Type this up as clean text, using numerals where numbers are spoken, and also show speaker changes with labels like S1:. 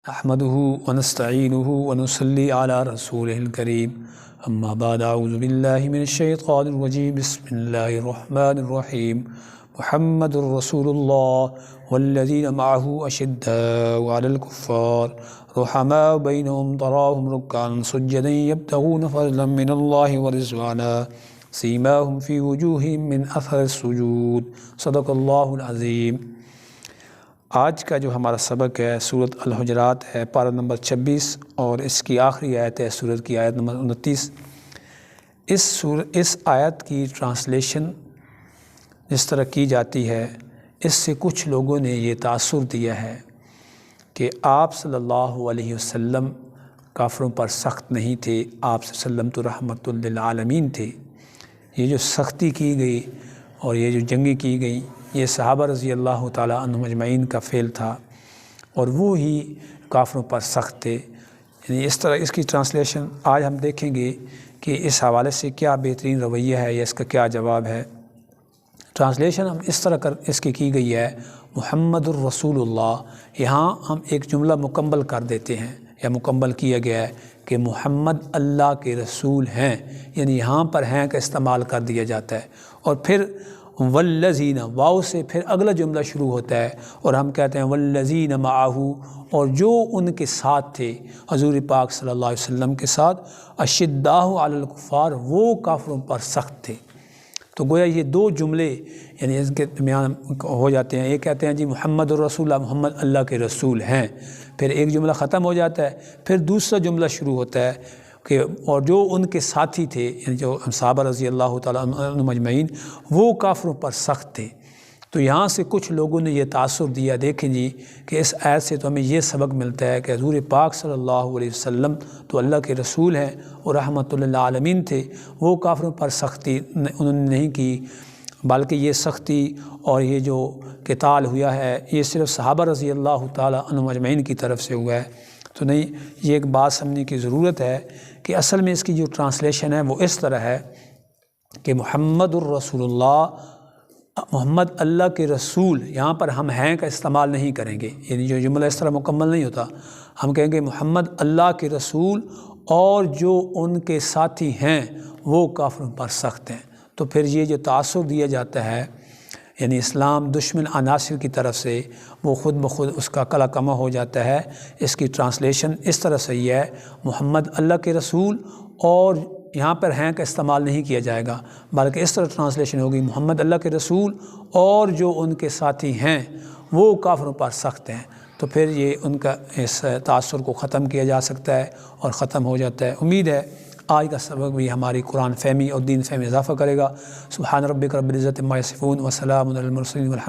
S1: احمدہ ونستعینہ ونصلی علی رسولہ الکریم اما بعد اعوذ باللہ من الشیطان الرجیم بسم اللہ الرحمن الرحیم محمد رسول اللہ والذین معہ اشداء علی الکفار رحماء بینہم تراہم رکعا سجدا یبتغون فضلا من اللہ ورضوانا سیماہم فی وجوہہم من اثر السجود صدق اللہ العظیم۔ آج کا جو ہمارا سبق ہے سورۃ الحجرات ہے، پارہ نمبر 26 اور اس کی آخری آیت ہے سورۃ کی آیت نمبر 29۔ اس آیت کی ٹرانسلیشن جس طرح کی جاتی ہے، اس سے کچھ لوگوں نے یہ تاثر دیا ہے کہ آپ صلی اللہ علیہ وسلم کافروں پر سخت نہیں تھے، آپ صلی اللہ علیہ وسلم تو رحمت للعالمین تھے۔ یہ جو سختی کی گئی اور یہ جو جنگیں کی گئیں، یہ صحابہ رضی اللہ تعالیٰ عنہم اجمعین کا فعل تھا اور وہ ہی کافروں پر سخت تھے۔ یعنی اس طرح اس کی ٹرانسلیشن آج ہم دیکھیں گے کہ اس حوالے سے کیا بہترین رویہ ہے یا اس کا کیا جواب ہے۔ ٹرانسلیشن ہم اس طرح اس کی گئی ہے، محمد الرسول اللہ، یہاں ہم ایک جملہ مکمل کر دیتے ہیں یا مکمل کیا گیا ہے کہ محمد اللہ کے رسول ہیں، یعنی یہاں پر ہیں کا استعمال کر دیا جاتا ہے، اور پھر والذین واو سے پھر اگلا جملہ شروع ہوتا ہے اور ہم کہتے ہیں والذین معہ، اور جو ان کے ساتھ تھے حضور پاک صلی اللہ علیہ وسلم کے ساتھ، اشداء علی الکفار، وہ کافروں پر سخت تھے۔ تو گویا یہ دو جملے یعنی اس کے درمیان ہو جاتے ہیں، ایک کہتے ہیں جی محمد الرسول اللہ، محمد اللہ کے رسول ہیں، پھر ایک جملہ ختم ہو جاتا ہے، پھر دوسرا جملہ شروع ہوتا ہے کہ اور جو ان کے ساتھی تھے، یعنی جو صحابہ رضی اللہ تعالیٰ عنہم اجمعین، وہ کافروں پر سخت تھے۔ تو یہاں سے کچھ لوگوں نے یہ تاثر دیا، دیکھیں جی کہ اس آیت سے تو ہمیں یہ سبق ملتا ہے کہ حضور پاک صلی اللہ علیہ وسلم تو اللہ کے رسول ہیں اور رحمت للعالمین تھے، وہ کافروں پر سختی انہوں نے نہیں کی، بلکہ یہ سختی اور یہ جو قتال ہوا ہے یہ صرف صحابہ رضی اللہ تعالیٰ عنہم اجمعین کی طرف سے ہوا ہے۔ تو نہیں، یہ ایک بات سمجھنے کی ضرورت ہے کہ اصل میں اس کی جو ٹرانسلیشن ہے وہ اس طرح ہے کہ محمد الرسول اللہ، محمد اللہ کے رسول، یہاں پر ہم ہیں کا استعمال نہیں کریں گے، یعنی جو جملہ اس طرح مکمل نہیں ہوتا، ہم کہیں گے محمد اللہ کے رسول اور جو ان کے ساتھی ہیں وہ کافروں پر سخت ہیں۔ تو پھر یہ جو تاثر دیا جاتا ہے یعنی اسلام دشمن عناصر کی طرف سے، وہ خود بخود اس کا کلا کما ہو جاتا ہے۔ اس کی ٹرانسلیشن اس طرح صحیح ہے، محمد اللہ کے رسول، اور یہاں پر ہیں کا استعمال نہیں کیا جائے گا، بلکہ اس طرح ٹرانسلیشن ہوگی محمد اللہ کے رسول اور جو ان کے ساتھی ہیں وہ کافروں پر سخت ہیں۔ تو پھر یہ ان کا اس تاثر کو ختم کیا جا سکتا ہے اور ختم ہو جاتا ہے۔ امید ہے آج کا سبق بھی ہماری قرآن فہمی اور دین فہمی اضافہ کرے گا۔ سبحان ربک رب العزت عما یصفون وسلام علی المرسلین والحمد